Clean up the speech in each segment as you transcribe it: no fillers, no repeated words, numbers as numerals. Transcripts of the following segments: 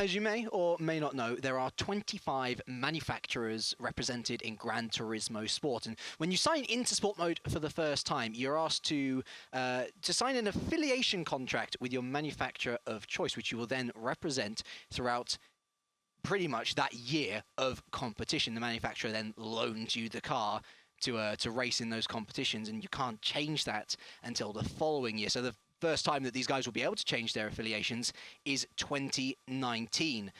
As you may or may not know, there are 25 manufacturers represented in Gran Turismo Sport. And when you sign into Sport Mode for the first time, you're asked to sign an affiliation contract with your manufacturer of choice, which you will then represent throughout pretty much that year of competition. The manufacturer then loans you the car to race in those competitions, and you can't change that until the following year. So the first time that these guys will be able to change their affiliations is 2019.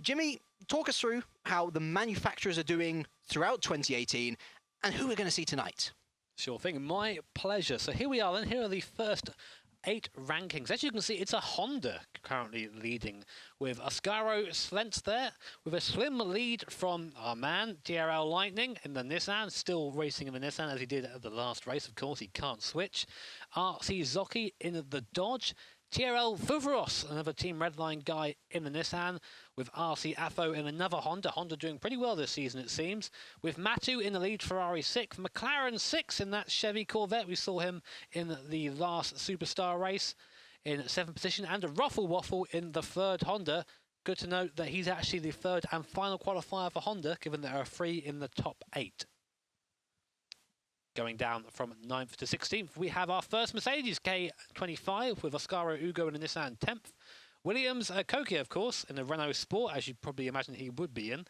Jimmy, talk us through how the manufacturers are doing throughout 2018 and who we're going to see tonight. Sure thing, my pleasure. So here we are then, here are the first 8 rankings. As you can see, it's a Honda currently leading, with Oscaro Slent there, with a slim lead from our man, TRL Lightning in the Nissan, still racing in the Nissan as he did at the last race. Of course, he can't switch. RC Zocchi in the Dodge. TRL Fuvros, another Team Redline guy in the Nissan, with RC Afo in another Honda. Honda doing pretty well this season, it seems. With Matu in the lead, Ferrari 6th. McLaren 6th in that Chevy Corvette. We saw him in the last Superstar race in 7th position. And a Ruffle Waffle in the 3rd Honda. Good to note that he's actually the 3rd and final qualifier for Honda, given there are 3 in the top 8. Going down from 9th to 16th, we have our first Mercedes K25 with Oscaro Ugo in the Nissan 10th. Williams Kokia, of course, in the Renault Sport, as you'd probably imagine he would be in.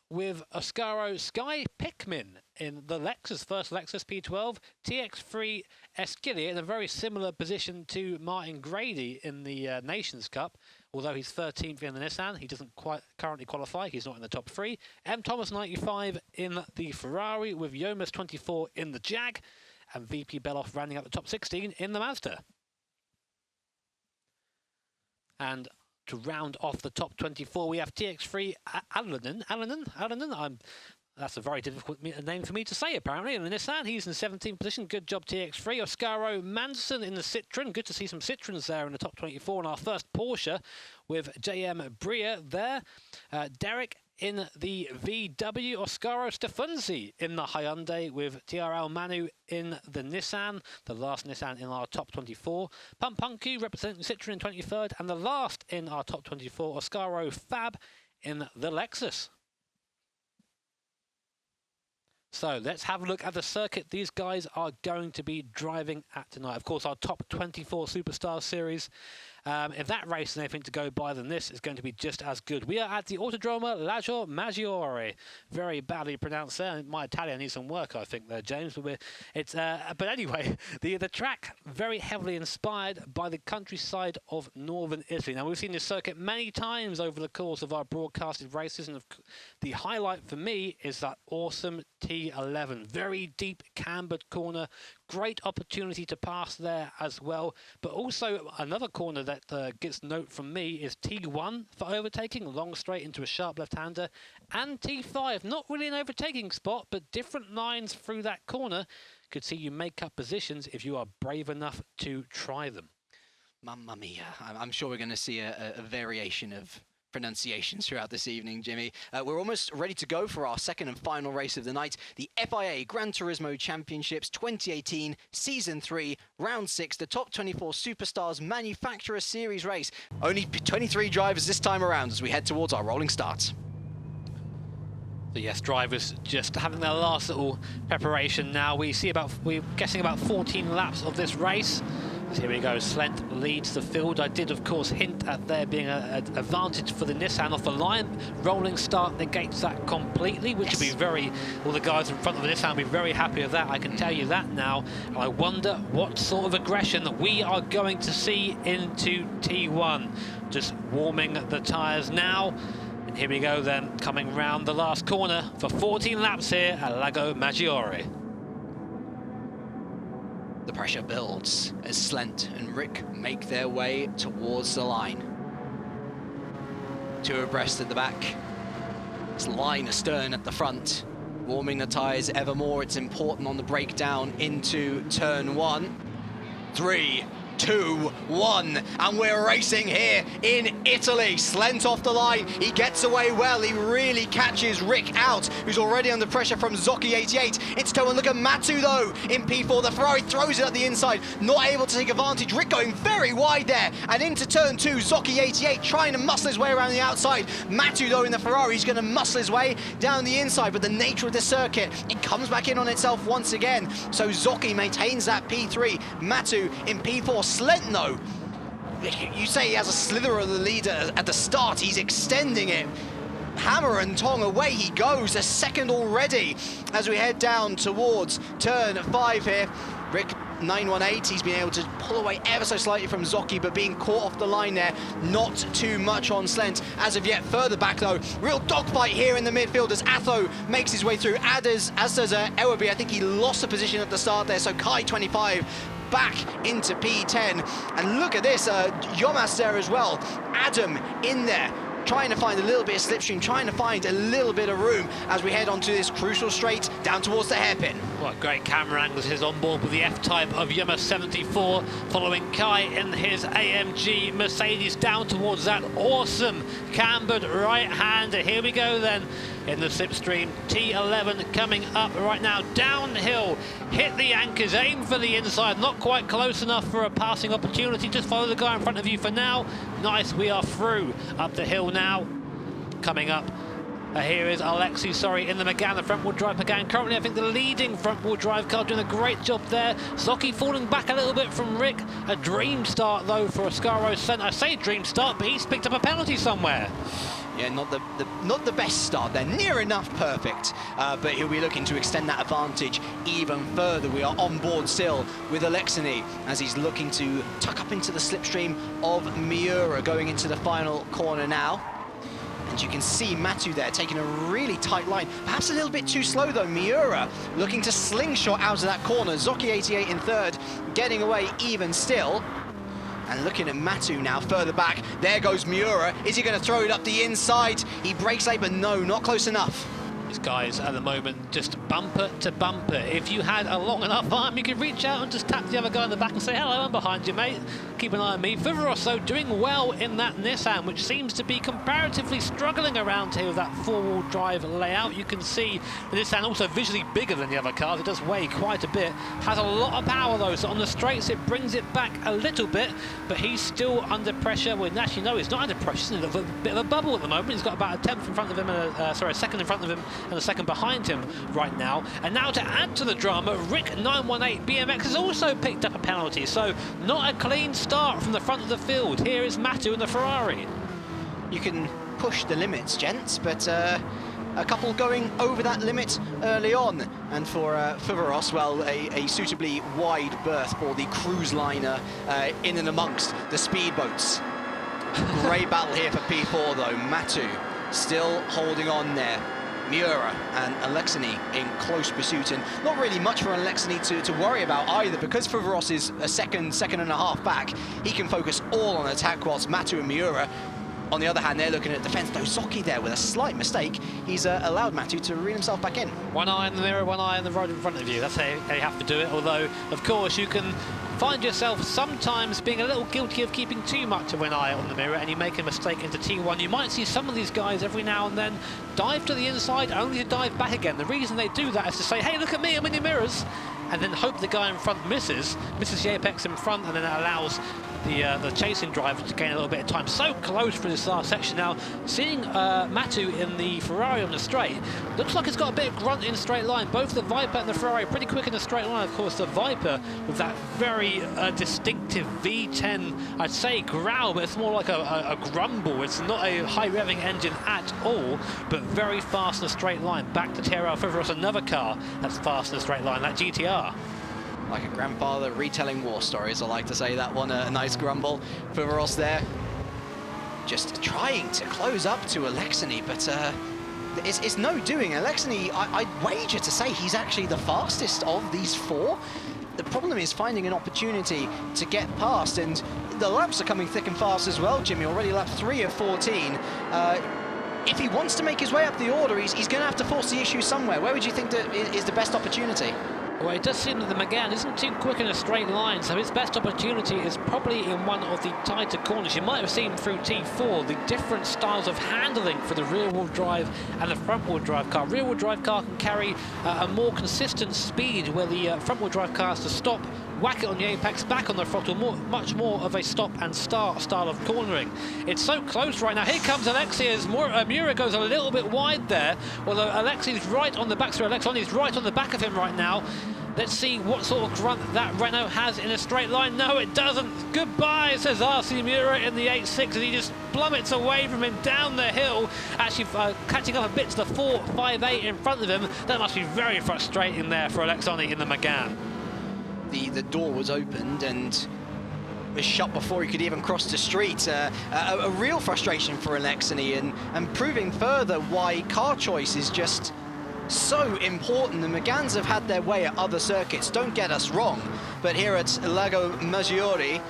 With Oscaro Sky Pickman in the Lexus, first Lexus P12. TX3 Esquilla in a very similar position to Martin Grady in the Nations Cup. Although he's 13th in the Nissan, he doesn't quite currently qualify. He's not in the top 3. M. Thomas 95 in the Ferrari, with Yomas 24 in the Jag, and VP Beloff rounding out the top 16 in the Mazda. And to round off the top 24, we have TX3 Alanin. That's a very difficult name for me to say, apparently. In the Nissan, he's in 17th position. Good job, TX3. Oscaro Manson in the Citroen. Good to see some Citroens there in the top 24. And our first Porsche with JM Bria there. Derek in the VW. Oscaro Stefanzi in the Hyundai, with TRL Manu in the Nissan. The last Nissan in our top 24. Pumpunku representing Citroen in 23rd. And the last in our top 24, Oscaro Fab in the Lexus. So let's have a look at the circuit these guys are going to be driving at tonight. Of course, our top 24 Superstar Series. If that race is anything to go by, then this is going to be just as good. We are at the Autodromo Lago Maggiore. Very badly pronounced there. My Italian needs some work, I think, there, James. But anyway, the track very heavily inspired by the countryside of northern Italy. Now, we've seen this circuit many times over the course of our broadcasted races, and the highlight for me is that awesome T11. Very deep cambered corner. Great opportunity to pass there as well. But also another corner that gets note from me is T1 for overtaking, long straight into a sharp left-hander. And T5, not really an overtaking spot, but different lines through that corner could see you make up positions if you are brave enough to try them. Mamma mia. I'm sure we're going to see a variation of pronunciations throughout this evening, Jimmy. We're almost ready to go for our second and final race of the night, the FIA Gran Turismo Championships 2018 Season 3, Round 6, the Top 24 Superstars Manufacturer Series race. Only 23 drivers this time around as we head towards our rolling start. So yes, drivers just having their last little preparation now. We're guessing about 14 laps of this race. So here we go, Slent leads the field. I did, of course, hint at there being an advantage for the Nissan off the line. Rolling start negates that completely, which would be all the guys in front of the Nissan will be very happy with that, I can tell you that now. And I wonder what sort of aggression we are going to see into T1. Just warming the tyres now. And here we go then, coming round the last corner for 14 laps here at Lago Maggiore. The pressure builds as Slent and Rick make their way towards the line. 2 abreast at the back. It's line astern at the front. Warming the tyres ever more. It's important on the breakdown into turn 1. 3, 2-1, and we're racing here in Italy. Slent off the line, he gets away well, he really catches Rick out, who's already under pressure from Zocchi88. It's toe, and look at Matu though in P4. The Ferrari throws it at the inside, not able to take advantage. Rick going very wide there, and into turn 2, Zocchi88 trying to muscle his way around the outside. Matu though in the Ferrari, he's going to muscle his way down the inside, but the nature of the circuit, it comes back in on itself once again. So Zocchi maintains that P3, Matu in P4. Slent though, you say he has a slither of the lead at the start, he's extending it. Hammer and tong, away he goes, a second already as we head down towards turn 5 here. Rick 918, he's been able to pull away ever so slightly from Zocchi, but being caught off the line there, not too much on Slent as of yet. Further back though, real dogfight here in the midfield as Atho makes his way through, as does Ewerby. I think he lost a position at the start there, so Kai 25 back into P10, and look at this, Yomas there as well, Adam in there, trying to find a little bit of slipstream, trying to find a little bit of room as we head onto this crucial straight down towards the hairpin. What great camera angles his on board with the F-Type of Yuma 74, following Kai in his AMG Mercedes down towards that awesome cambered right-hander. Here we go then in the slipstream. T11 coming up right now, downhill, hit the anchors, aim for the inside, not quite close enough for a passing opportunity. Just follow the guy in front of you for now. Nice, we are through up the hill now. Coming up, here is Alexi, in the Megane, the front-wheel drive Megane. Currently, I think the leading front-wheel drive car, doing a great job there. Zocchi falling back a little bit from Rick. A dream start, though, for Ascaro Slent. I say dream start, but he's picked up a penalty somewhere. Yeah, not the best start there, near enough perfect, but he'll be looking to extend that advantage even further. We are on board still with Alexini as he's looking to tuck up into the slipstream of Miura, going into the final corner now. And you can see Matu there taking a really tight line, perhaps a little bit too slow though. Miura looking to slingshot out of that corner. Zocchi88 in third, getting away even still. And looking at Matu now further back, there goes Miura. Is he going to throw it up the inside? He breaks late, but no, not close enough. These guys at the moment just bumper to bumper. If you had a long enough arm, you could reach out and just tap the other guy in the back and say, hello, I'm behind you, mate. Keep an eye on me. Viveros, though, doing well in that Nissan, which seems to be comparatively struggling around here with that four-wheel drive layout. You can see the Nissan also visually bigger than the other cars. It does weigh quite a bit. Has a lot of power, though, so on the straights it brings it back a little bit, but he's still under pressure. Well, actually, no, he's not under pressure. He's in a bit of a bubble at the moment. He's got about a tenth in front of him, and a second in front of him, and a second behind him right now. And now to add to the drama, Rick 918 BMX has also picked up a penalty, so not a clean start from the front of the field. Here is Matu in the Ferrari. You can push the limits, gents, but a couple going over that limit early on. And for Viveros, well, a suitably wide berth for the cruise liner in and amongst the speedboats. Great battle here for P4 though. Matu still holding on there. Miura and Alexini in close pursuit, and not really much for Alexini to worry about either, because Viveros is a second and a half back. He can focus all on attack, whilst Matu and Miura, on the other hand, they're looking at defence. No, Zocchi there with a slight mistake. He's allowed Matu to reel himself back in. One eye in the mirror, one eye on the road in front of you. That's how you have to do it, although, of course, you can find yourself sometimes being a little guilty of keeping too much of an eye on the mirror, and you make a mistake into T1. You might see some of these guys every now and then dive to the inside only to dive back again. The reason they do that is to say, hey, look at me, I'm in your mirrors, and then hope the guy in front misses the apex in front, and then it allows the chasing driver to gain a little bit of time. So close for this last section now. Seeing Matu in the Ferrari on the straight, looks like it's got a bit of grunt in the straight line. Both the Viper and the Ferrari pretty quick in the straight line. Of course, the Viper with that very distinctive V10, I'd say growl, but it's more like a grumble. It's not a high revving engine at all, but very fast in a straight line. Back to Tierra Viveros, another car that's fast in a straight line, that GTR. Like a grandfather retelling war stories, I like to say that one. A nice grumble. Viveros there, just trying to close up to Alexini, but it's no doing. Alexini, I'd wager to say he's actually the fastest of these four. The problem is finding an opportunity to get past, and the laps are coming thick and fast as well, Jimmy. Already lap 3 of 14. If he wants to make his way up the order, he's going to have to force the issue somewhere. Where would you think that is the best opportunity? Well, it does seem that the McGann isn't too quick in a straight line, so his best opportunity is probably in one of the tighter corners. You might have seen through T4 the different styles of handling for the rear-wheel drive and the front-wheel drive car. Rear-wheel drive car can carry a more consistent speed, where the front-wheel drive car has to stop, whack it on the apex, back on the throttle, much more of a stop and start style of cornering. It's so close right now. Here comes Alexi as Mura goes a little bit wide there, although Alexi's right on the back, so Alexoni's right on the back of him right now. Let's see what sort of grunt that Renault has in a straight line. No, it doesn't. Goodbye, says RC Mura in the 8.6, and he just plummets away from him down the hill, actually catching up a bit to the 4.58 in front of him. That must be very frustrating there for Alexoni in the McGann. The door was opened and was shut before he could even cross the street. A real frustration for Alexoni, and proving further why car choice is just so important. The McGanns have had their way at other circuits, don't get us wrong, but here at Lago Maggiore,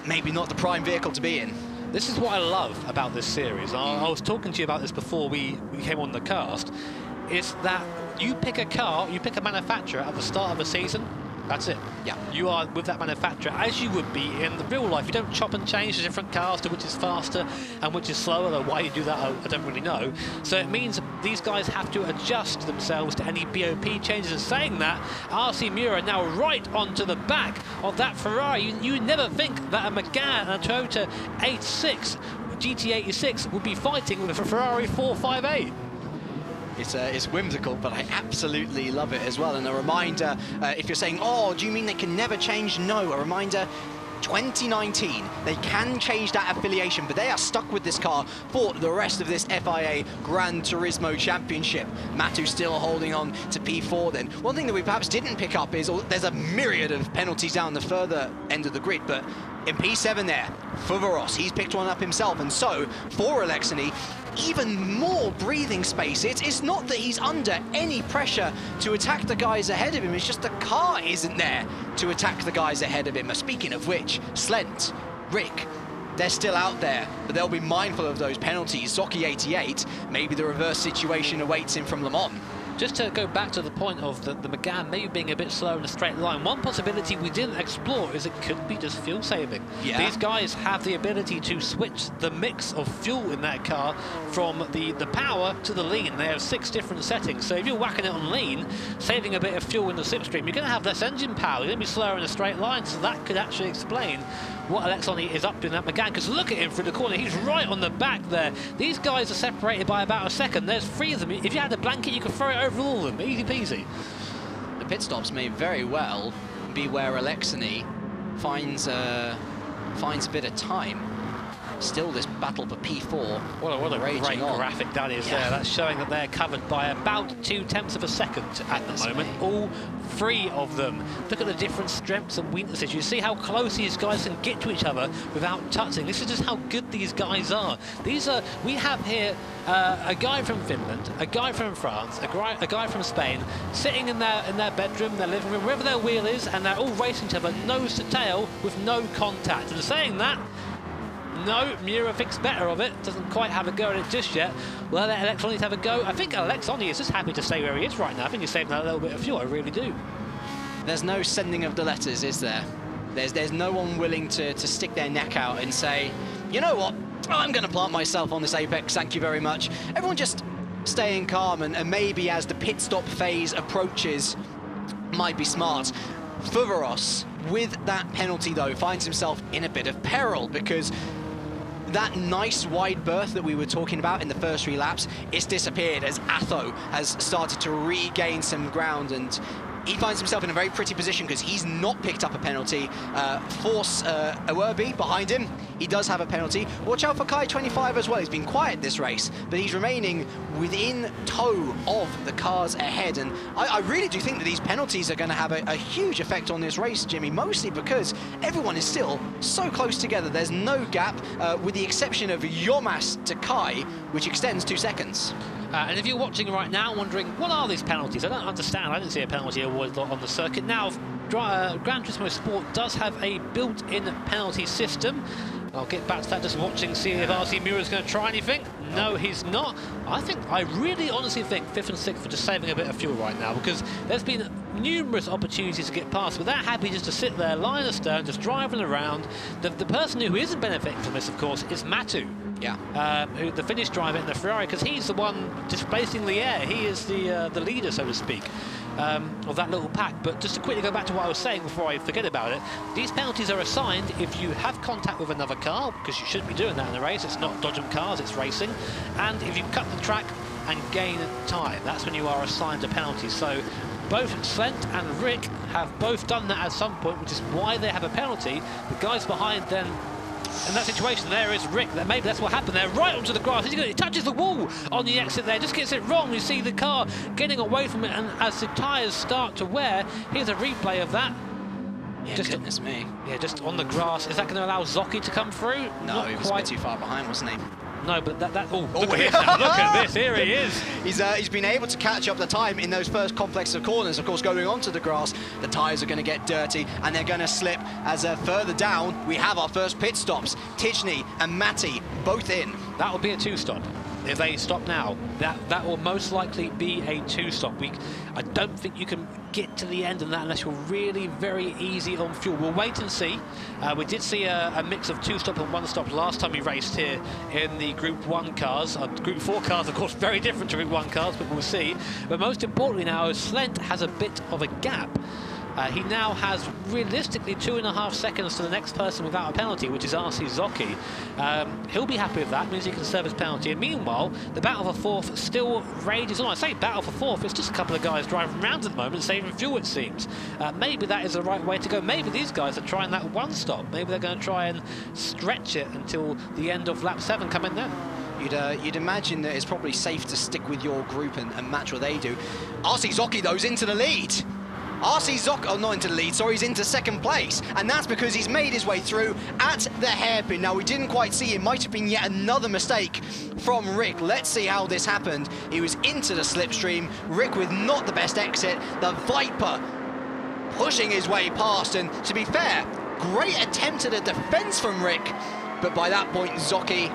maybe not the prime vehicle to be in. This is what I love about this series. I was talking to you about this before we came on the cast, is that you pick a car, you pick a manufacturer at the start of a season. That's it. Yeah. You are with that manufacturer as you would be in the real life. You don't chop and change the different cars to which is faster and which is slower. Though why you do that, I don't really know. So it means these guys have to adjust themselves to any BOP changes. And saying that, RC Mura now right onto the back of that Ferrari. You never think that a McGann and a Toyota 86 GT86 would be fighting with a Ferrari 458. It's whimsical, but I absolutely love it as well. And a reminder, if you're saying, oh, do you mean they can never change? No, a reminder, 2019, they can change that affiliation, but they are stuck with this car for the rest of this FIA Gran Turismo Championship. Matu's still holding on to P4 then. One thing that we perhaps didn't pick up is there's a myriad of penalties down the further end of the grid, but in P7 there, Fuvaros, he's picked one up himself, and so for Alexoni, even more breathing space. It's not that he's under any pressure to attack the guys ahead of him, it's just the car isn't there to attack the guys ahead of him. Speaking of which, Slent, Rick, they're still out there, but they'll be mindful of those penalties. Zocchi 88, maybe the reverse situation awaits him from Le Mans. Just to go back to the point of the McGann maybe being a bit slow in a straight line, one possibility we didn't explore is it could be just fuel saving. Yeah. These guys have the ability to switch the mix of fuel in that car from the power to the lean. They have 6 different settings, so if you're whacking it on lean, saving a bit of fuel in the slipstream, you're going to have less engine power, you're going to be slower in a straight line, so that could actually explain what Alexoni is up to in that McGann, because look at him through the corner, he's right on the back there. These guys are separated by about a second, there's 3 of them. If you had a blanket, you could throw it over all of them, easy peasy. The pit stops may very well be where Alexoni finds a bit of time. Still this battle for P4. What a great graphic that is there. That's showing that they're covered by about 0.2 of a second at the moment. All 3 of them. Look at the different strengths and weaknesses. You see how close these guys can get to each other without touching. This is just how good these guys are. We have here a guy from Finland, a guy from France, a guy from Spain, sitting in their bedroom, their living room, wherever their wheel is, and they're all racing each other nose to tail with no contact. And saying that, no, Mura thinks better of it. Doesn't quite have a go at it just yet. Well, let Alexoni have a go. I think Alexoni is just happy to stay where he is right now. I think he's saving that little bit of fuel. I really do. There's no sending of the letters, is there? There's no one willing to stick their neck out and say, you know what? I'm going to plant myself on this apex. Thank you very much. Everyone just staying calm, and maybe as the pit stop phase approaches, might be smart. Fuvaros, with that penalty though, finds himself in a bit of peril, because that nice wide berth that we were talking about in the first 3 laps, it's disappeared as Atho has started to regain some ground, and he finds himself in a very pretty position because he's not picked up a penalty. Force Awerby behind him, he does have a penalty. Watch out for Kai 25 as well. He's been quiet this race, but he's remaining within tow of the cars ahead. And I really do think that these penalties are going to have a huge effect on this race, Jimmy, mostly because everyone is still so close together. There's no gap, with the exception of Yomas to Kai, which extends 2 seconds. And if you're watching right now wondering, what are these penalties? I don't understand. I didn't see a penalty award on the circuit. Now, Gran Turismo Sport does have a built-in penalty system. I'll get back to that, just watching, see if RC Mura is going to try anything. No, he's not. I really honestly think 5th and 6th are just saving a bit of fuel right now, because there's been numerous opportunities to get past, but they're happy just to sit there, lying astern, just driving around. The person who isn't benefiting from this, of course, is Matu. Yeah. Who the Finnish driver in the Ferrari, because he's the one displacing the air. He is the leader, so to speak, of that little pack. But just to quickly go back to what I was saying before I forget about it, these penalties are assigned if you have contact with another car, because you shouldn't be doing that in a race. It's not dodging cars, it's racing. And if you cut the track and gain time, that's when you are assigned a penalty. So both Slent and Rick have both done that at some point, which is why they have a penalty. The guys behind then, in that situation, there is Rick. Maybe that's what happened there. Right onto the grass. He touches the wall on the exit there. Just gets it wrong. You see the car getting away from it, and as the tyres start to wear, here's a replay of that. Yeah, just goodness me. Yeah, just on the grass. Is that going to allow Zocchi to come through? No, Not he was quite. a bit too far behind, wasn't he? No, but look at this now. Look at this. Here he is. He's been able to catch up the time in those first complex of corners. Of course, going onto the grass, the tyres are going to get dirty and they're going to slip. As further down, we have our first pit stops. Tijni and Matti both in. That will be a 2-stop. If they stop now, that will most likely be a 2-stop. I don't think you can get to the end of that unless you're really very easy on fuel. We'll wait and see. We did see a mix of 2-stop and 1-stop last time we raced here in the Group 1 cars. Group 4 cars, of course, very different to Group 1 cars, but we'll see. But most importantly now, Slent has a bit of a gap. He now has realistically 2.5 seconds to the next person without a penalty, which is RC Zocchi. He'll be happy with that, means he can serve his penalty. And meanwhile, the battle for 4th still rages on. I say battle for 4th, it's just a couple of guys driving around at the moment, saving fuel, it seems. Maybe that is the right way to go. Maybe these guys are trying that 1-stop. Maybe they're going to try and stretch it until the end of lap 7 come in then. You'd imagine that it's probably safe to stick with your group and match what they do. RC Zocchi, though, is into the lead. RC Zocchi, oh, not into the lead, sorry, he's into 2nd place. And that's because he's made his way through at the hairpin. Now, we didn't quite see, it might have been yet another mistake from Rick. Let's see how this happened. He was into the slipstream. Rick with not the best exit. The Viper pushing his way past. And to be fair, great attempt at a defense from Rick. But by that point, Zocchi,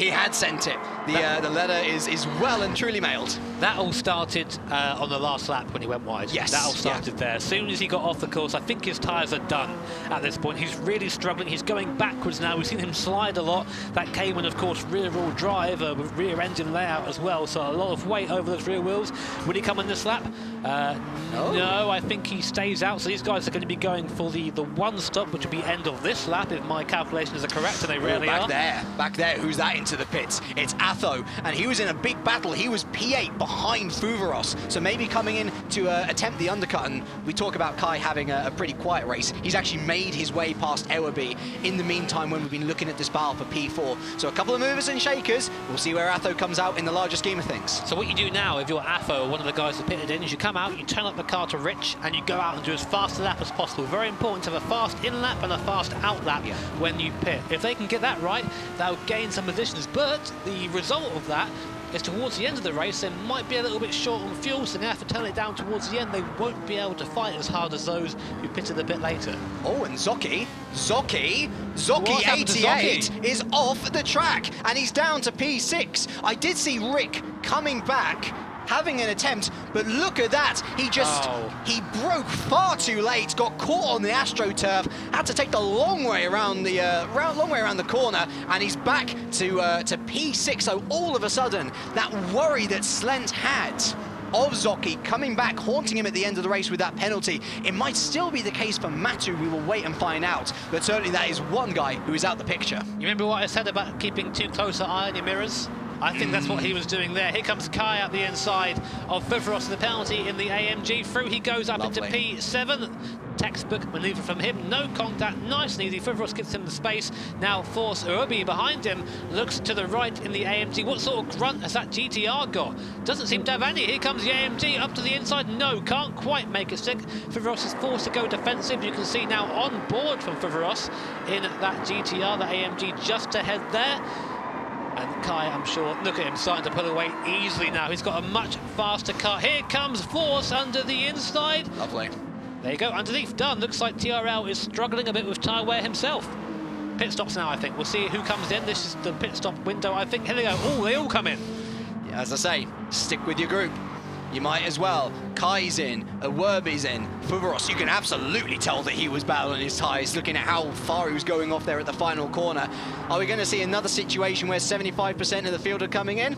he had sent it. The letter is well and truly mailed. That all started on the last lap when he went wide. Yes. That all started there. As soon as he got off the course, I think his tyres are done at this point. He's really struggling. He's going backwards now. We've seen him slide a lot. That came in, of course, rear-wheel drive with rear engine layout as well. So a lot of weight over those rear wheels. Will he come in this lap? No, I think he stays out. So these guys are going to be going for the 1-stop, which will be end of this lap if my calculations are correct, and they really are. Back there, who's that into the pits? It's Atho, and he was in a big battle. He was P8 behind Fuvaros, so maybe coming in to attempt the undercut. And we talk about Kai having a pretty quiet race. He's actually made his way past Ewerby in the meantime when we've been looking at this battle for P4. So a couple of movers and shakers. We'll see where Atho comes out in the larger scheme of things. So what you do now, if you're Atho or one of the guys that pitted in, is you come out, you turn up the car to Rich, and you go out and do as fast a lap as possible. Very important to have a fast in lap and a fast out lap when you pit. If they can get that right, they'll gain some positions. But the result of that is towards the end of the race, they might be a little bit short on fuel, so they have to turn it down towards the end. They won't be able to fight as hard as those who pitted a bit later. Oh, and Zocchi 88 is off the track, and he's down to P6. I did see Rick coming back, having an attempt, but look at that. He broke far too late, got caught on the AstroTurf, had to take the long way around the corner, and he's back to P6. So all of a sudden, that worry that Slent had of Zocchi coming back, haunting him at the end of the race with that penalty, it might still be the case for Matu. We will wait and find out, but certainly that is one guy who is out the picture. You remember what I said about keeping too close an eye on your mirrors? I think that's what he was doing there. Here comes Kai out the inside of Fuvaros, the penalty in the AMG. Through he goes up into P7. Textbook manoeuvre from him, no contact, nice and easy. Fuvaros gives him the space. Now Force Urubi behind him, looks to the right in the AMG. What sort of grunt has that GTR got? Doesn't seem to have any. Here comes the AMG up to the inside. No, can't quite make it stick. Fuvaros is forced to go defensive. You can see now on board from Fuvaros in that GTR, the AMG just ahead there. And Kai, I'm sure, look at him starting to pull away easily now. He's got a much faster car. Here comes Force under the inside. Lovely. There you go, underneath, done. Looks like TRL is struggling a bit with tyre wear himself. pit stops now, I think. We'll see who comes in. This is the pit stop window, I think. Here they go. Oh, they all come in. Yeah, as I say, stick with your group. You might as well. Kai's in, Werby's in, Fuveros, you can absolutely tell that he was battling his tyres, looking at how far he was going off there at the final corner. Are we going to see another situation where 75% of the field are coming in?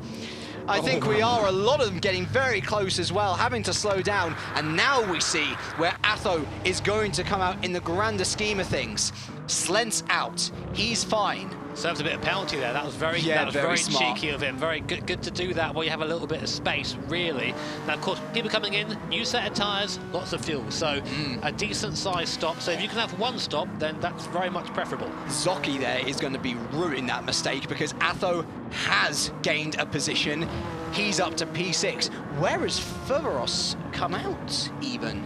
I think we are. A lot of them getting very close as well, having to slow down. And now we see where Atho is going to come out in the grander scheme of things. Slent's out. He's fine. Serves a bit of penalty there. That was very, very cheeky of him. Very good to do that while you have a little bit of space, really. Now, of course, people coming in, new set of tyres, lots of fuel. So a decent size stop. So if you can have one stop, then that's very much preferable. Zocchi there is going to be ruining that mistake because Atho has gained a position. He's up to P6. Where has Fuveros come out even?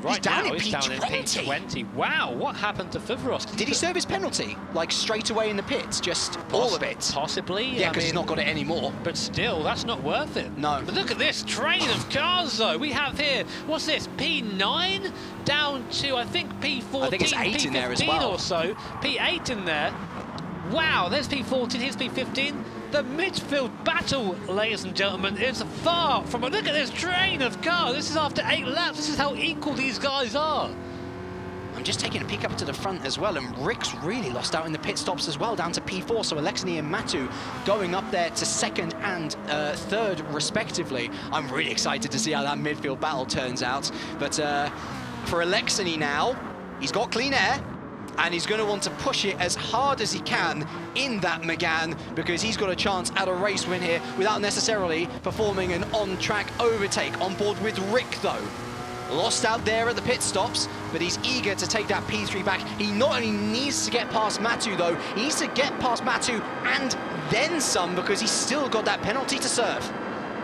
Right now, he's down in P20. Wow, what happened to Fuveros? Did he serve his penalty, like straight away in the pits, just all of it? Possibly. Yeah, because he's not got it anymore. But still, that's not worth it. No. But look at this train of cars, though. We have here, what's this, P9 down to, I think, P14, I think it's 8 in there as well. Or so. P8 in there. Wow, there's P14, here's P15. The midfield battle, ladies and gentlemen, is far from a look at this train of cars. This is after 8 laps. This is how equal these guys are. I'm just taking a peek up to the front as well, and Rick's really lost out in the pit stops as well, down to P4. So Alexei and Matu going up there to second and third, respectively. I'm really excited to see how that midfield battle turns out. But for Alexei now, he's got clean air. And he's going to want to push it as hard as he can in that Megane because he's got a chance at a race win here without necessarily performing an on-track overtake. On board with Rick, though. Lost out there at the pit stops, but he's eager to take that P3 back. He not only needs to get past Matu, though, he needs to get past Matu and then some because he's still got that penalty to serve.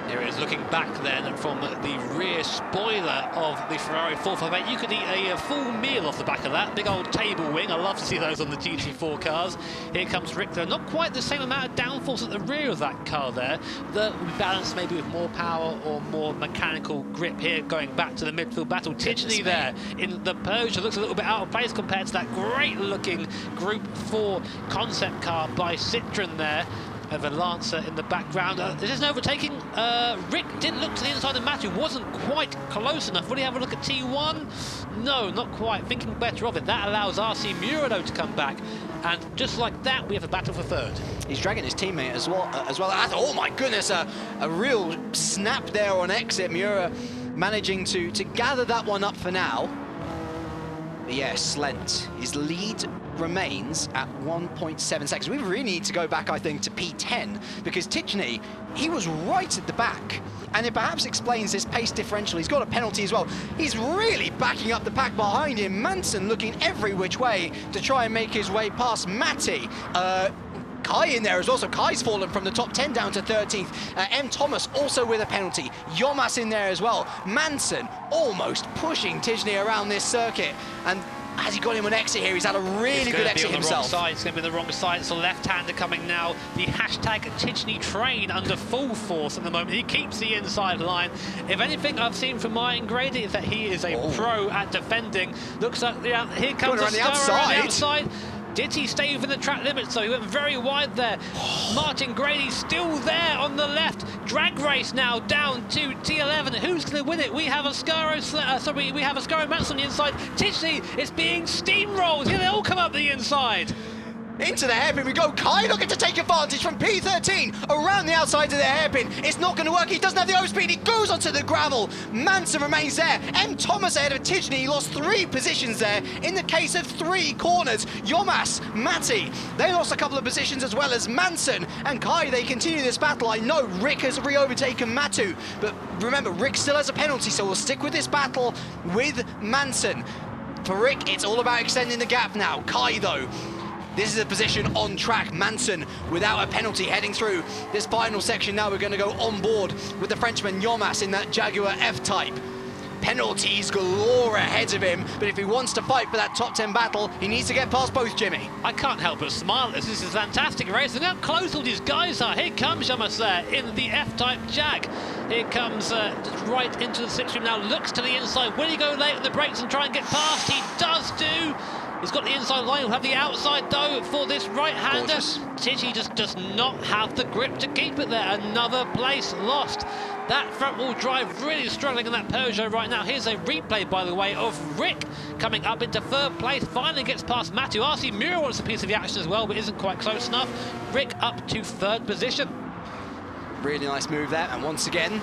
Here it is looking back then from the rear spoiler of the Ferrari 458. You could eat a full meal off the back of that. Big old table wing. I love to see those on the GT4 cars. Here comes Rick there. Not quite the same amount of downforce at the rear of that car there. That will be balanced maybe with more power or more mechanical grip here going back to the midfield battle. Tidgney there in the Peugeot looks a little bit out of place compared to that great looking Group 4 concept car by Citroën there. Of a Lancer in the background. There's an overtaking. Rick didn't look to the inside of Matthew, wasn't quite close enough. Will he have a look at T1? No, not quite. Thinking better of it. That allows RC Murado to come back. And just like that, we have a battle for third. He's dragging his teammate as well. Oh my goodness, a real snap there on exit. Mura managing to gather that one up for now. But yeah, Slent, his lead remains at 1.7 seconds. We really need to go back, I think, to P10 because Tidgney, he was right at the back. And it perhaps explains this pace differential. He's got a penalty as well. He's really backing up the pack behind him. Manson looking every which way to try and make his way past Matty. Kai in there as well, so Kai's fallen from the top 10 down to 13th. M. Thomas also with a penalty. Yomas in there as well. Manson almost pushing Tidgney around this circuit. And has he got him on exit here? He's had a really good exit himself. It's going to be the wrong side. It's the left-hander coming now. The hashtag Tidgney train under full force at the moment. He keeps the inside line. If anything I've seen from Martin Grady is that he is a pro at defending. Looks like here comes the outside. Did he stay within the track limits, though? He went very wide there. Martin Grady still there on the left. Drag race now down to T11. Who's going to win it? We have we have Ascaro Mats on the inside. Tidgney is being steamrolled. Here they all come up the inside. Into the hairpin we go. Kai looking to take advantage from P13 around the outside of the hairpin. It's not going to work. He doesn't have the overspeed. He goes onto the gravel. Manson remains there. M. Thomas ahead of Tidgney. He lost 3 positions there in the case of 3 corners. Yomas, Matty, they lost a couple of positions as well as Manson and Kai. They continue this battle. I know Rick has re-overtaken Matu, but remember, Rick still has a penalty, so we'll stick with this battle with Manson. For Rick, it's all about extending the gap now. Kai, though, this is a position on track. Manson without a penalty heading through this final section. Now we're going to go on board with the Frenchman Yomas in that Jaguar F-Type. Penalties galore ahead of him, but if he wants to fight for that top 10 battle, he needs to get past both, Jimmy. I can't help but smile. This is a fantastic race. Look how close all these guys are. Here comes Yomas there in the F-Type Jag. Here comes right into the 6th room now, looks to the inside. Will he go late on the brakes and try and get past? He does do. He's got the inside line. He'll have the outside though for this right-hander. Gorgeous. Tigi just does not have the grip to keep it there. Another place lost. That front-wheel drive really struggling in that Peugeot right now. Here's a replay, by the way, of Rick coming up into third place. Finally gets past Matthew. RC Mura wants a piece of the action as well, but isn't quite close enough. Rick up to third position. Really nice move there, and once again,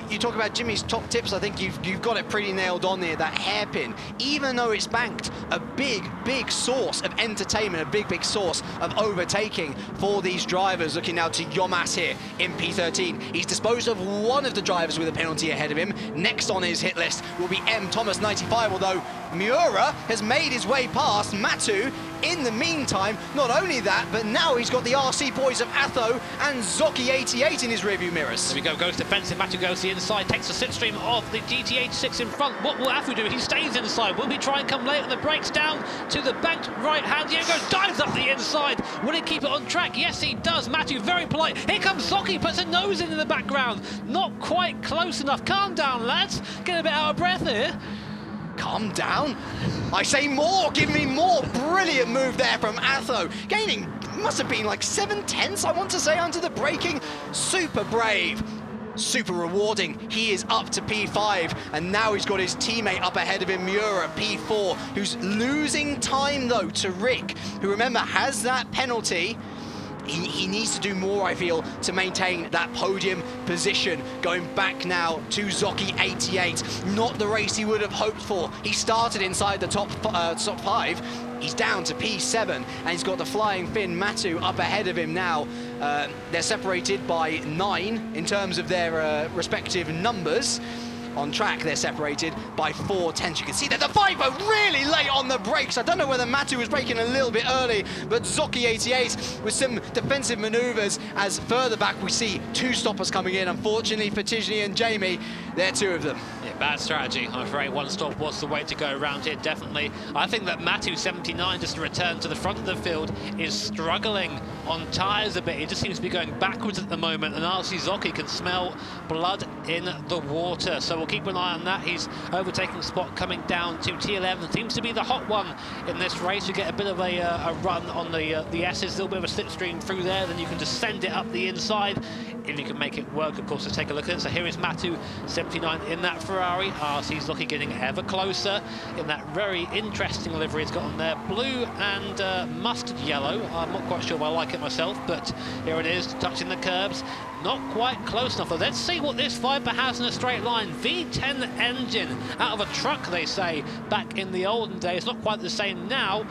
you talk about Jimmy's top tips. I think you've got it pretty nailed on there. That hairpin, even though it's banked, a big source of entertainment, a big source of overtaking for these drivers. Looking now to Yomas here in P13. He's disposed of one of the drivers with a penalty ahead of him. Next on his hit list will be M. Thomas 95, although Miura has made his way past Matu. In the meantime, not only that, but now he's got the RC boys of Atho and Zocchi 88 in his rearview mirrors. There we go, goes defensive, Matu goes to the inside, takes the slipstream of the GT86 in front. What will Atho do? He stays inside. Will he try and come late on the brakes down to the banked right hand? Diego dives up the inside. Will he keep it on track? Yes, he does. Matu very polite. Here comes Zocchi, puts a nose in the background. Not quite close enough. Calm down, lads. Get a bit out of breath here. Calm down. I say more, give me more. Brilliant move there from Atho. Gaining, must have been like 7/10, I want to say, under the braking. Super brave, super rewarding. He is up to P5, and now he's got his teammate up ahead of him, Miura, P4, who's losing time though to Rick, who, remember, has that penalty. He needs to do more, I feel, to maintain that podium position. Going back now to Zocchi 88. Not the race he would have hoped for. He started inside the top 5. He's down to P7, and he's got the flying Finn Matu up ahead of him now. They're separated by 9 in terms of their respective numbers. On track, they're separated by 4/10. You can see that the 5 are really late on the brakes. I don't know whether Matu was braking a little bit early, but Zocchi 88 with some defensive maneuvers, as further back we see 2 stoppers coming in. Unfortunately for Tijani and Jamie, they're 2 of them. Yeah, bad strategy. I'm afraid 1 stop was the way to go around here, definitely. I think that Matu 79, just to return to the front of the field, is struggling on tyres a bit. He just seems to be going backwards at the moment, and RC Zocchi can smell blood in the water. So we'll keep an eye on that. He's overtaking the spot coming down to T11. Seems to be the hot one in this race. You get a bit of a run on the S's, a little bit of a slipstream through there, then you can just send it up the inside if you can make it work. Of course, let's take a look at it. So here is Matu 79 in that Ferrari. RC Zocchi getting ever closer in that very interesting livery he's got on there. Blue and mustard yellow. I'm not quite sure if I like it myself, but here it is, touching the curbs. Not quite close enough. Let's see what this Viper has in a straight line. V10 engine out of a truck, they say, back in the olden days. Not quite the same now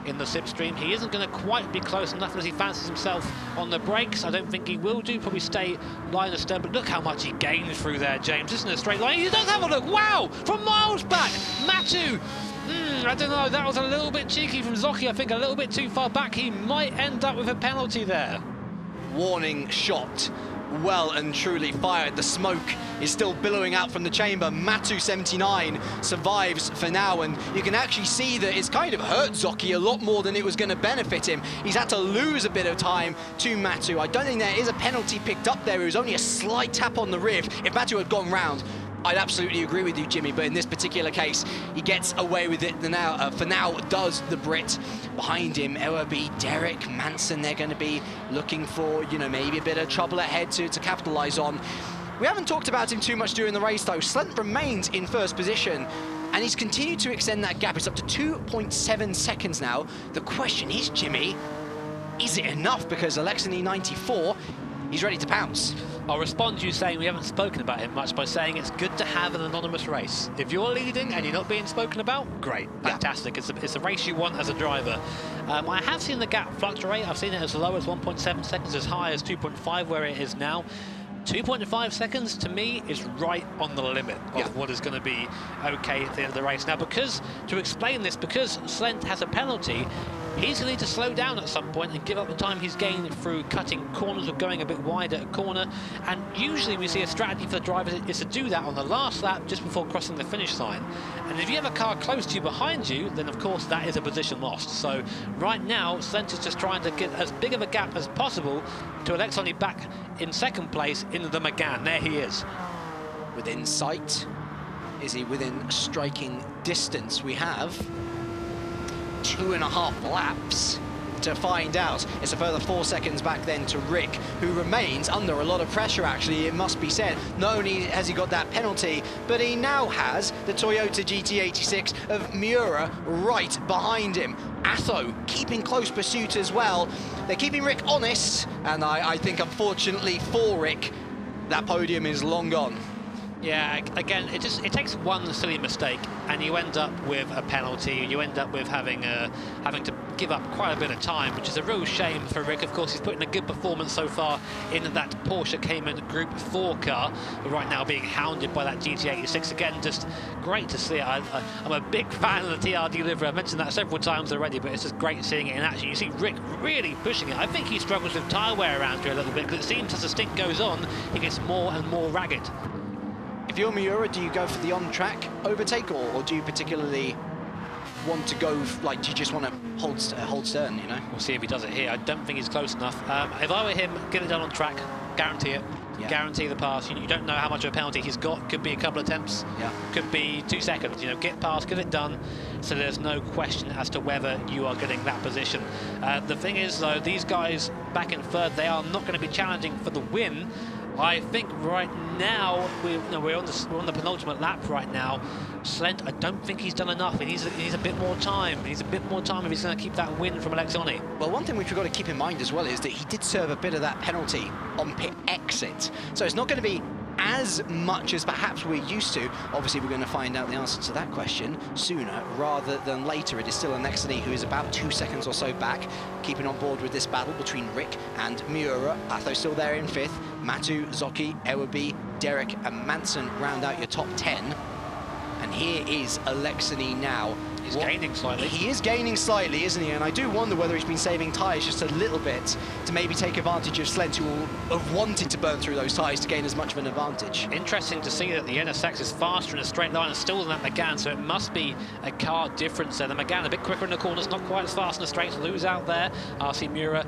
in the slipstream. He isn't going to quite be close enough as he fancies himself on the brakes. I don't think he will do. Probably stay line astern, but look how much he gained through there, James. Isn't it a straight line? He does have a look. Wow! From miles back, Matu. I don't know. That was a little bit cheeky from Zocchi. I think a little bit too far back. He might end up with a penalty there. Warning shot. Well and truly fired. The smoke is still billowing out from the chamber. Matu 79 survives for now, and you can actually see that it's kind of hurt Zocchi a lot more than it was going to benefit him. He's had to lose a bit of time to Matu. I don't think there is a penalty picked up there. It was only a slight tap on the rear. If Matu had gone round, I'd absolutely agree with you, Jimmy, but in this particular case, he gets away with it now. For now, does the Brit. Behind him, Ewerby, Derek, Manson, they're going to be looking for, you know, maybe a bit of trouble ahead to capitalise on. We haven't talked about him too much during the race, though. Slent remains in first position, and he's continued to extend that gap. It's up to 2.7 seconds now. The question is, Jimmy, is it enough? Because Alexei 94, he's ready to pounce. I'll respond to you saying we haven't spoken about him much by saying it's good to have an anonymous race. If you're leading and you're not being spoken about, great, fantastic. Yeah. It's a race you want as a driver. I have seen the gap fluctuate. I've seen it as low as 1.7 seconds, as high as 2.5 where it is now. 2.5 seconds to me is right on the limit of what is going to be okay at the end of the race. Now, to explain this, because Slent has a penalty, he's going to need to slow down at some point and give up the time he's gained through cutting corners or going a bit wider at a corner. And usually we see a strategy for the drivers is to do that on the last lap just before crossing the finish line. And if you have a car close to you behind you, then of course that is a position lost. So right now, Slent is just trying to get as big of a gap as possible to Alexei back in second place in the Megane. There he is. Within sight? Is he within striking distance? We have 2.5 laps to find out. It's a further 4 seconds back then to Rick, who remains under a lot of pressure, actually, it must be said. Not only has he got that penalty, but he now has the Toyota GT86 of Miura right behind him. Atho keeping close pursuit as well. They're keeping Rick honest, and I think, unfortunately for Rick, that podium is long gone. Yeah, again, it takes one silly mistake, and you end up with a penalty. You end up with having to give up quite a bit of time, which is a real shame for Rick. Of course, he's put in a good performance so far in that Porsche Cayman Group 4 car, but right now being hounded by that GT86. Again, just great to see it. I'm a big fan of the TRD livery. I've mentioned that several times already, but it's just great seeing it in action. You see Rick really pushing it. I think he struggles with tyre wear around here a little bit, because it seems as the stint goes on, he gets more and more ragged. If you're Miura, do you go for the on-track overtake, or do you particularly want to go, like, do you just want to hold stern, you know? We'll see if he does it here. I don't think he's close enough. If I were him, get it done on track, guarantee it. Yeah. Guarantee the pass. You don't know how much of a penalty he's got. Could be a couple of attempts. Yeah. Could be 2 seconds. You know, get past, get it done. So there's no question as to whether you are getting that position. The thing is, though, these guys back in third, they are not going to be challenging for the win. I think right now we're on the penultimate lap right now. Slent, I don't think he's done enough. He needs a bit more time. He needs a bit more time if he's going to keep that win from Alexoni. Well, one thing which we've got to keep in mind as well is that he did serve a bit of that penalty on pit exit, so it's not going to be as much as perhaps we're used to. Obviously, we're going to find out the answer to that question sooner rather than later. It is still Alexoni who is about 2 seconds or so back, keeping on board with this battle between Rick and Miura. Atho still there in 5th. Matu, Zocchi, Ewerby, Derek and Manson round out your top 10. And here is Alexoni now. He's gaining slightly. He is gaining slightly, isn't he? And I do wonder whether he's been saving tyres just a little bit to maybe take advantage of Slent, who will have wanted to burn through those tyres to gain as much of an advantage. Interesting to see that the NSX is faster in a straight line and still than that Megane, so it must be a car difference there. The Megane a bit quicker in the corners, not quite as fast in the straights, lose out there. RC Miura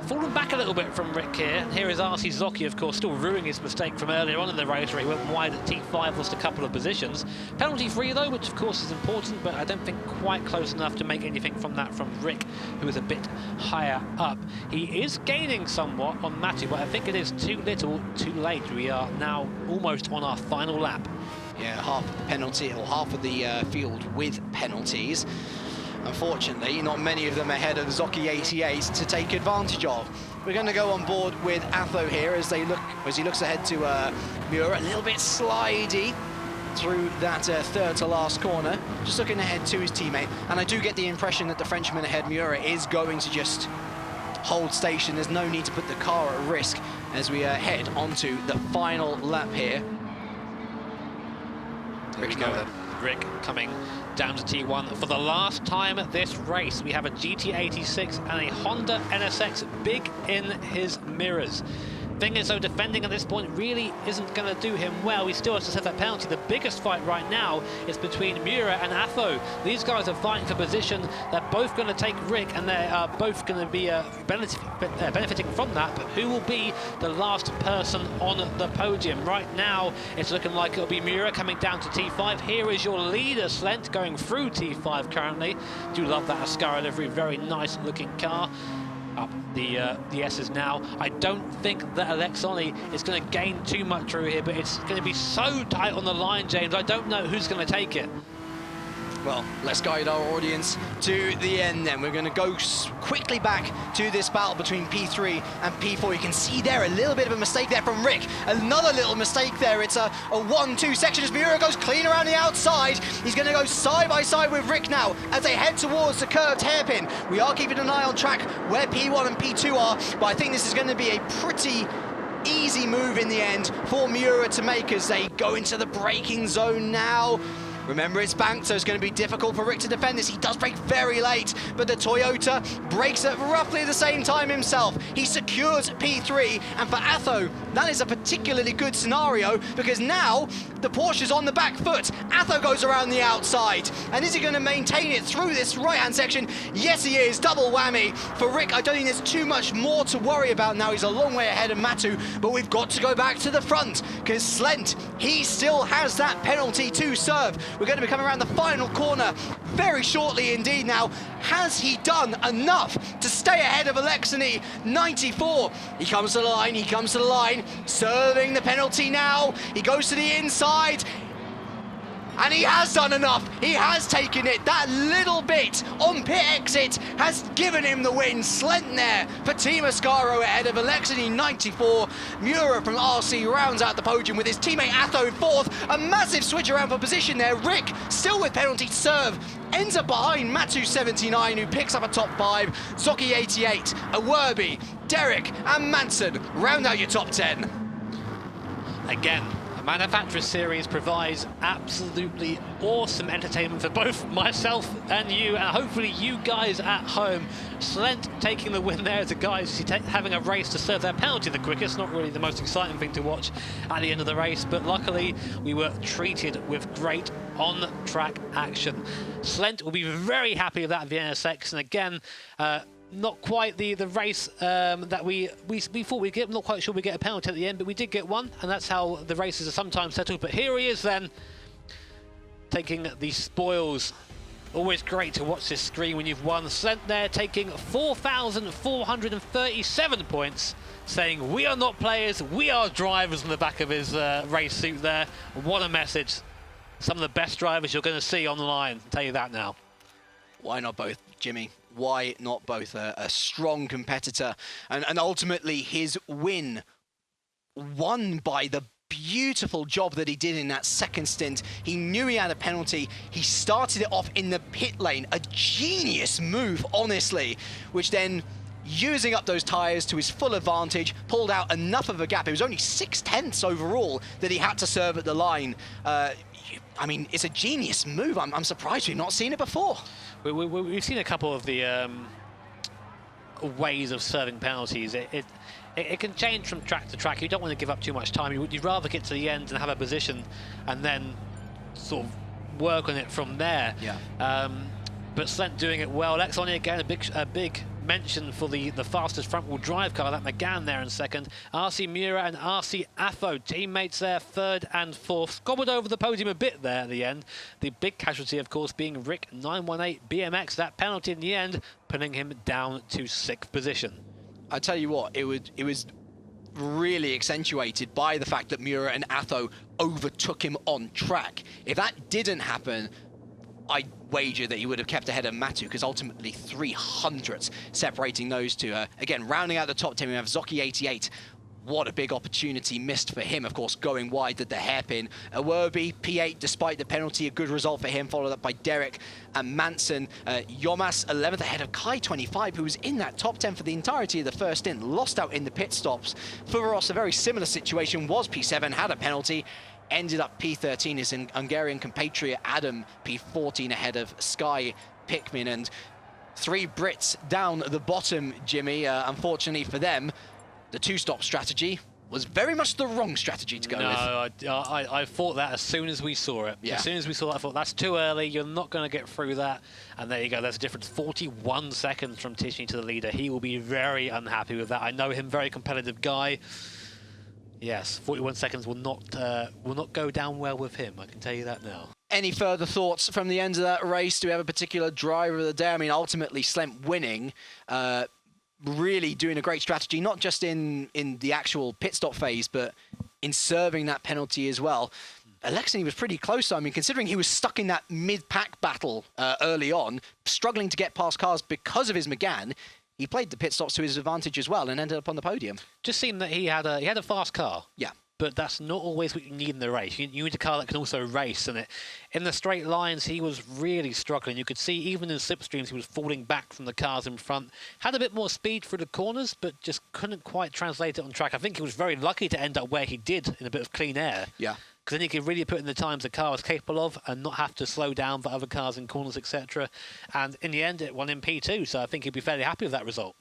fallen back a little bit from Rick here. And here is RC Zocchi, of course, still ruining his mistake from earlier on in the race where he went wide at T5, lost a couple of positions. Penalty free though, which of course is important, but I don't think quite close enough to make anything from that from Rick, who is a bit higher up. He is gaining somewhat on Matu, but I think it is too little, too late. We are now almost on our final lap. Yeah, half of the penalty, or half of the field with penalties. Unfortunately, not many of them ahead of Zocchi 88 to take advantage of. We're going to go on board with Atho here as he looks ahead to Miura, a little bit slidey through that third to last corner, just looking ahead to his teammate. And I do get the impression that the Frenchman ahead, Miura, is going to just hold station. There's no need to put the car at risk as we head onto the final lap here. Rick coming down to T1 for the last time at this race. We have a GT86 and a Honda NSX big in his mirrors. Thing is, though, defending at this point really isn't going to do him well. He still has to set that penalty. The biggest fight right now is between Miura and Atho. These guys are fighting for position. They're both going to take Rick, and they are both going to be benefiting from that. But who will be the last person on the podium? Right now, it's looking like it'll be Miura coming down to T5. Here is your leader, Slent, going through T5 currently. Do love that Ascara livery. Very nice-looking car. Up the S's now. I don't think that Alexoni is going to gain too much through here, but it's going to be so tight on the line, James. I don't know who's going to take it. Well, let's guide our audience to the end then. We're going to go quickly back to this battle between P3 and P4. You can see there a little bit of a mistake there from Rick. Another little mistake there. It's a 1-2 section as Miura goes clean around the outside. He's going to go side by side with Rick now as they head towards the curved hairpin. We are keeping an eye on track where P1 and P2 are, but I think this is going to be a pretty easy move in the end for Miura to make as they go into the braking zone now. Remember, it's banked, so it's going to be difficult for Rick to defend this. He does brake very late, but the Toyota brakes at roughly the same time himself. He secures P3, and for Atho, that is a particularly good scenario because now the Porsche's on the back foot. Atho goes around the outside, and is he going to maintain it through this right-hand section? Yes, he is. Double whammy. For Rick, I don't think there's too much more to worry about now. He's a long way ahead of Matu, but we've got to go back to the front because Slent, he still has that penalty to serve. We're going to be coming around the final corner very shortly indeed now. Has he done enough to stay ahead of Alexei? 94. He comes to the line, he comes to the line, serving the penalty now. He goes to the inside. And he has done enough. He has taken it. That little bit on pit exit has given him the win. Slent there for Team Ascaro ahead of Alexei, 94. Mura from RC rounds out the podium with his teammate Atho in fourth. A massive switch around for position there. Rick still with penalty serve. Ends up behind Matu 79, who picks up a top 5. Zoki 88, Awerby, Derek and Manson round out your top 10. Again, the Manufacturer Series provides absolutely awesome entertainment for both myself and you, and hopefully you guys at home. Slent taking the win there as a guys having a race to serve their penalty the quickest. Not really the most exciting thing to watch at the end of the race, but luckily we were treated with great on-track action. Slent will be very happy with that at the NSX, and again, not quite the race that we thought we'd get. I'm not quite sure we get a penalty at the end, but we did get one, and that's how the races are sometimes settled. But here he is then, taking the spoils. Always great to watch this screen when you've won. Slent there taking 4,437 points, saying we are not players, we are drivers on the back of his race suit there. What a message. Some of the best drivers you're going to see online, I'll tell you that now. Why not both, Jimmy? Why not both? A strong competitor, and ultimately his win won by the beautiful job that he did in that second stint. He knew he had a penalty. He started it off in the pit lane. A genius move, honestly, which then, using up those tyres to his full advantage, pulled out enough of a gap. It was only 6/10 overall that he had to serve at the line. I mean, it's a genius move. I'm surprised we've not seen it before. We've seen a couple of the ways of serving penalties. It can change from track to track. You don't want to give up too much time. You'd rather get to the end and have a position and then sort of work on it from there. Yeah. But Slent doing it well. Lexoni again, a big mention for the fastest front-wheel drive car, that McGann there in second. RC Mura and RC Affo, teammates there, third and fourth. Gobbled over the podium a bit there at the end. The big casualty, of course, being Rick 918 BMX. That penalty in the end, putting him down to 6th position. I tell you what, it was really accentuated by the fact that Mura and Atho overtook him on track. If that didn't happen, I wager that he would have kept ahead of Matu, because ultimately 300 separating those two. Again, rounding out the top 10, we have Zoki 88. What a big opportunity missed for him, of course, going wide at the hairpin. Awerby, P8, despite the penalty, a good result for him, followed up by Derek and Manson. Yomas, 11th ahead of Kai, 25, who was in that top 10 for the entirety of the first stint, lost out in the pit stops. Fuvaros, a very similar situation, was P7, had a penalty, ended up P13, his Hungarian compatriot Adam, P14 ahead of Sky Pickman, and 3 Brits down at the bottom, Jimmy. Unfortunately for them, the 2-stop strategy was very much the wrong strategy to go with. No, I thought that as soon as we saw it. Yeah. As soon as we saw that, I thought, that's too early, you're not going to get through that. And there you go, there's a difference, 41 seconds from Tishny to the leader. He will be very unhappy with that. I know him, very competitive guy. Yes, 41 seconds will not go down well with him, I can tell you that now. Any further thoughts from the end of that race? Do we have a particular driver of the day? I mean, ultimately, Slent winning, really doing a great strategy, not just in the actual pit stop phase, but in serving that penalty as well. Alexei was pretty close. I mean, considering he was stuck in that mid-pack battle early on, struggling to get past cars because of his McGann, he played the pit stops to his advantage as well and ended up on the podium. Just seemed that he had a fast car. Yeah. But that's not always what you need in the race. You need a car that can also race. And in the straight lines, he was really struggling. You could see even in slipstreams, he was falling back from the cars in front. Had a bit more speed through the corners, but just couldn't quite translate it on track. I think he was very lucky to end up where he did in a bit of clean air. Yeah. Because then he could really put in the times the car was capable of and not have to slow down for other cars in corners, etc. And in the end, it won in P2, so I think he'd be fairly happy with that result.